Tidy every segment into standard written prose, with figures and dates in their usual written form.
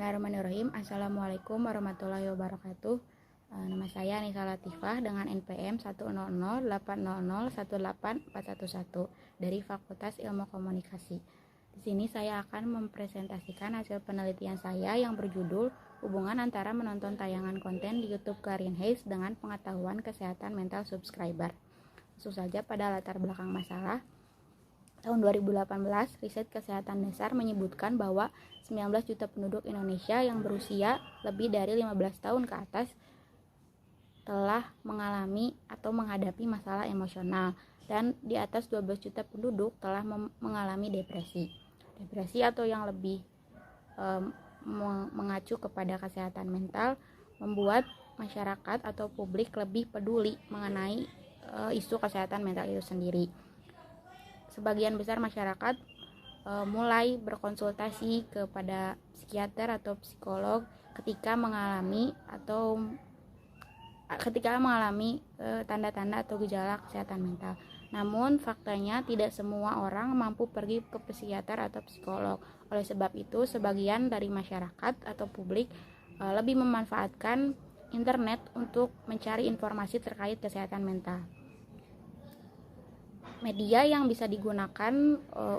Bismillahirrahmanirrahim. Assalamualaikum warahmatullahi wabarakatuh. Nama saya Nisa Latifah dengan NPM 10080018411 dari Fakultas Ilmu Komunikasi. Di sini saya akan mempresentasikan hasil penelitian saya yang berjudul Hubungan antara menonton tayangan konten di YouTube Clarion Heights dengan pengetahuan kesehatan mental subscriber. Langsung saja pada latar belakang masalah. Tahun 2018, riset kesehatan dasar menyebutkan bahwa 19 juta penduduk Indonesia yang berusia lebih dari 15 tahun ke atas telah mengalami atau menghadapi masalah emosional, dan di atas 12 juta penduduk telah mengalami depresi. Depresi atau yang lebih mengacu kepada kesehatan mental membuat masyarakat atau publik lebih peduli mengenai isu kesehatan mental itu sendiri. Sebagian besar masyarakat mulai berkonsultasi kepada psikiater atau psikolog ketika mengalami tanda-tanda atau gejala kesehatan mental. Namun faktanya tidak semua orang mampu pergi ke psikiater atau psikolog. Oleh sebab itu, sebagian dari masyarakat atau publik lebih memanfaatkan internet untuk mencari informasi terkait kesehatan mental. Media yang bisa digunakan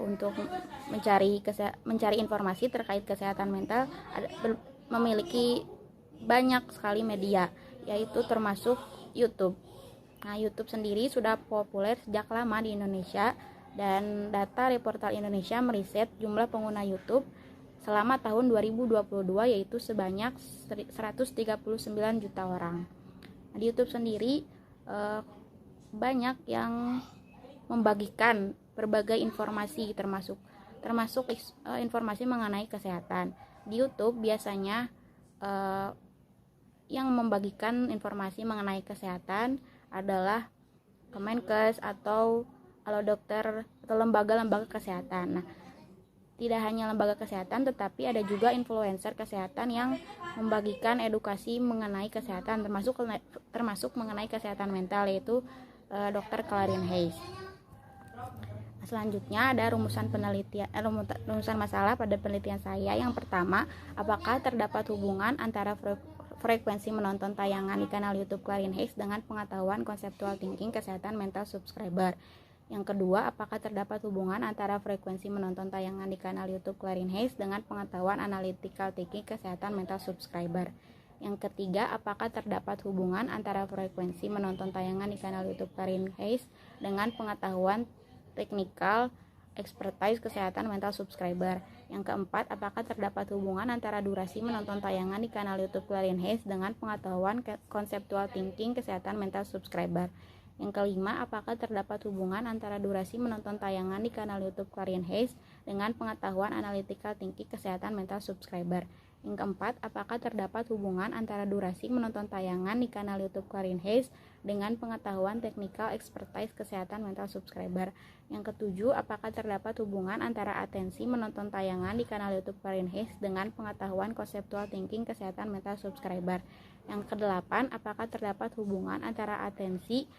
untuk mencari informasi terkait kesehatan mental memiliki banyak sekali media, yaitu termasuk YouTube. Nah, YouTube sendiri sudah populer sejak lama di Indonesia, dan data Reportal Indonesia meriset jumlah pengguna YouTube selama tahun 2022 yaitu sebanyak 139 juta orang. Nah, di YouTube sendiri banyak yang membagikan berbagai informasi termasuk informasi mengenai kesehatan. Di YouTube biasanya yang membagikan informasi mengenai kesehatan adalah Kemenkes atau dokter atau lembaga-lembaga kesehatan. Nah, tidak hanya lembaga kesehatan, tetapi ada juga influencer kesehatan yang membagikan edukasi mengenai kesehatan, termasuk mengenai kesehatan mental, yaitu Dr. Clarion Heights. Selanjutnya ada rumusan masalah pada penelitian saya. Yang pertama, apakah terdapat hubungan antara frekuensi menonton tayangan di kanal YouTube Clarion Heights dengan pengetahuan conceptual thinking kesehatan mental subscriber. Yang kedua, apakah terdapat hubungan antara frekuensi menonton tayangan di kanal YouTube Clarion Heights dengan pengetahuan analytical thinking kesehatan mental subscriber. Yang ketiga, apakah terdapat hubungan antara frekuensi menonton tayangan di kanal YouTube Clarion Heights dengan pengetahuan technical expertise kesehatan mental subscriber. Yang keempat, apakah terdapat hubungan antara durasi menonton tayangan di kanal YouTube Clarion Heights dengan pengetahuan conceptual thinking kesehatan mental subscriber. Yang kelima, apakah terdapat hubungan antara durasi menonton tayangan di kanal YouTube Clarion Heights dengan pengetahuan analytical thinking kesehatan mental subscriber. Yang keempat, apakah terdapat hubungan antara durasi menonton tayangan di kanal YouTube Clarion Heights dengan pengetahuan technical expertise kesehatan mental subscriber. Yang ketujuh, apakah terdapat hubungan antara atensi menonton tayangan di kanal YouTube Clarion Heights dengan pengetahuan conceptual thinking kesehatan mental subscriber. Yang kedelapan, apakah terdapat hubungan antara atensi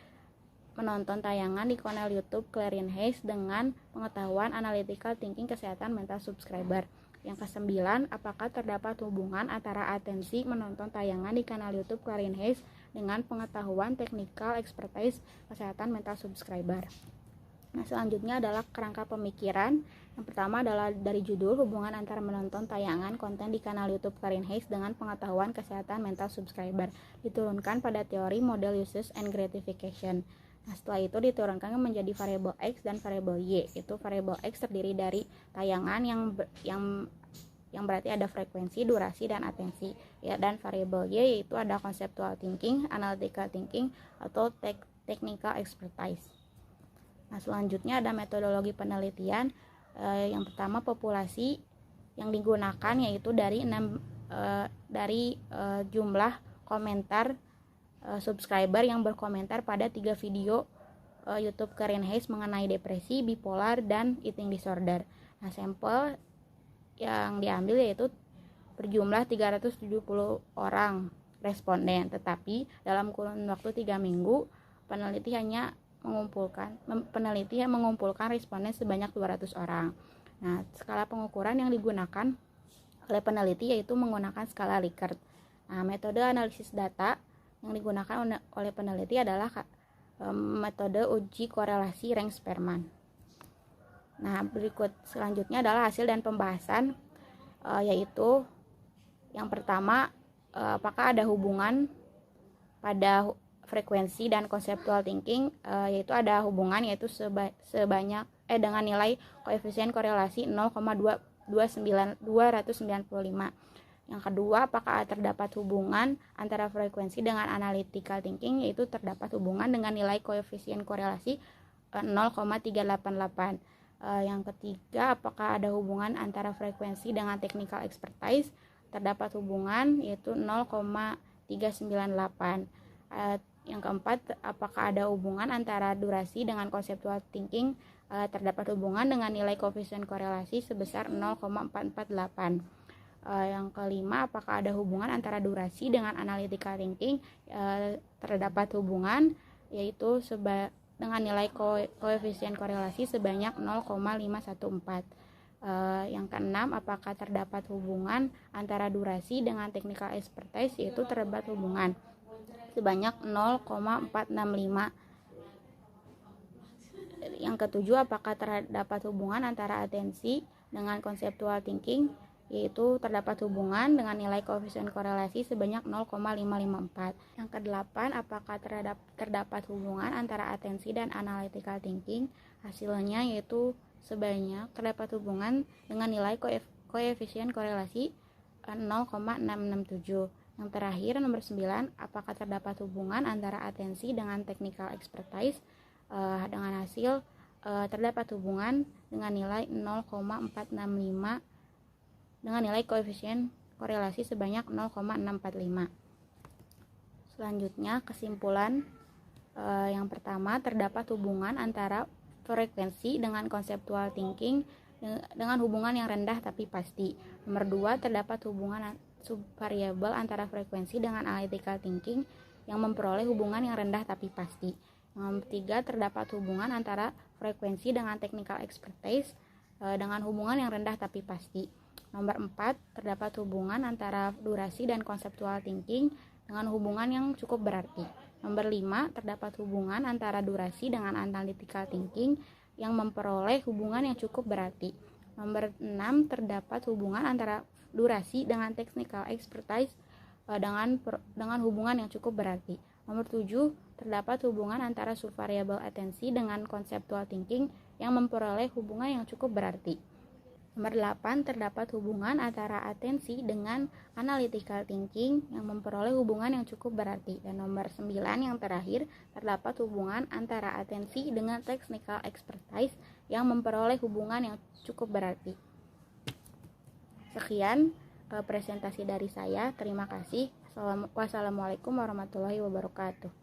menonton tayangan di kanal YouTube Clarion Heights dengan pengetahuan analytical thinking kesehatan mental subscriber. Yang kesembilan, apakah terdapat hubungan antara atensi menonton tayangan di kanal YouTube Clarion Heights dengan pengetahuan technical expertise kesehatan mental subscriber. Nah, selanjutnya adalah kerangka pemikiran. Yang pertama adalah dari judul, hubungan antara menonton tayangan konten di kanal YouTube Clarion Heights dengan pengetahuan kesehatan mental subscriber diturunkan pada teori model uses and gratification. Nah, setelah itu diturunkan menjadi variabel X dan variabel Y. Itu variabel X terdiri dari tayangan yang berarti ada frekuensi, durasi, dan atensi. Ya, dan variabel Y yaitu ada conceptual thinking, analytical thinking, atau technical expertise. Nah, selanjutnya ada metodologi penelitian. Yang pertama, populasi yang digunakan yaitu dari jumlah komentar subscriber yang berkomentar pada 3 video YouTube Clarion Heights mengenai depresi, bipolar, dan eating disorder. Nah, sampel yang diambil yaitu berjumlah 370 orang responden, tetapi dalam kurun waktu 3 minggu peneliti mengumpulkan responden sebanyak 200 orang. Nah, skala pengukuran yang digunakan oleh peneliti yaitu menggunakan skala Likert. Nah, metode analisis data yang digunakan oleh peneliti adalah metode uji korelasi Rank-Spearman. Nah, berikut selanjutnya adalah hasil dan pembahasan, yaitu yang pertama, apakah ada hubungan pada frekuensi dan conceptual thinking, yaitu ada hubungan yaitu sebanyak dengan nilai koefisien korelasi 0,295. Yang kedua, apakah terdapat hubungan antara frekuensi dengan analytical thinking, yaitu terdapat hubungan dengan nilai koefisien korelasi 0,388. Yang ketiga, apakah ada hubungan antara frekuensi dengan technical expertise, terdapat hubungan yaitu 0,398. Yang keempat, apakah ada hubungan antara durasi dengan conceptual thinking, terdapat hubungan dengan nilai koefisien korelasi sebesar 0,448. Yang kelima, apakah ada hubungan antara durasi dengan analytical thinking, terdapat hubungan yaitu dengan nilai koefisien korelasi sebanyak 0,514. Yang keenam, apakah terdapat hubungan antara durasi dengan technical expertise, yaitu terdapat hubungan sebanyak 0,465. Yang ketujuh, apakah terdapat hubungan antara atensi dengan conceptual thinking, yaitu terdapat hubungan dengan nilai koefisien korelasi sebanyak 0,554. Yang kedelapan, apakah terdapat hubungan antara atensi dan analytical thinking, hasilnya yaitu sebanyak terdapat hubungan dengan nilai koefisien korelasi 0,667. Yang terakhir, nomor 9, apakah terdapat hubungan antara atensi dengan technical expertise, dengan hasil terdapat hubungan dengan nilai 0,465 dengan nilai koefisien korelasi sebanyak 0,645. Selanjutnya, kesimpulan. Yang pertama, terdapat hubungan antara frekuensi dengan conceptual thinking dengan hubungan yang rendah tapi pasti. Nomor 2, terdapat hubungan subvariabel antara frekuensi dengan analytical thinking yang memperoleh hubungan yang rendah tapi pasti. Nomor 3, terdapat hubungan antara frekuensi dengan technical expertise dengan hubungan yang rendah tapi pasti. Nomor 4, terdapat hubungan antara durasi dan conceptual thinking dengan hubungan yang cukup berarti. Nomor 5, terdapat hubungan antara durasi dengan analytical thinking yang memperoleh hubungan yang cukup berarti. Nomor 6, terdapat hubungan antara durasi dengan technical expertise dengan hubungan yang cukup berarti. Nomor 7, terdapat hubungan antara subvariabel atensi dengan conceptual thinking yang memperoleh hubungan yang cukup berarti. Nomor 8, terdapat hubungan antara atensi dengan analytical thinking yang memperoleh hubungan yang cukup berarti. Dan nomor 9 yang terakhir, terdapat hubungan antara atensi dengan technical expertise yang memperoleh hubungan yang cukup berarti. Sekian presentasi dari saya. Terima kasih. Wassalamualaikum warahmatullahi wabarakatuh.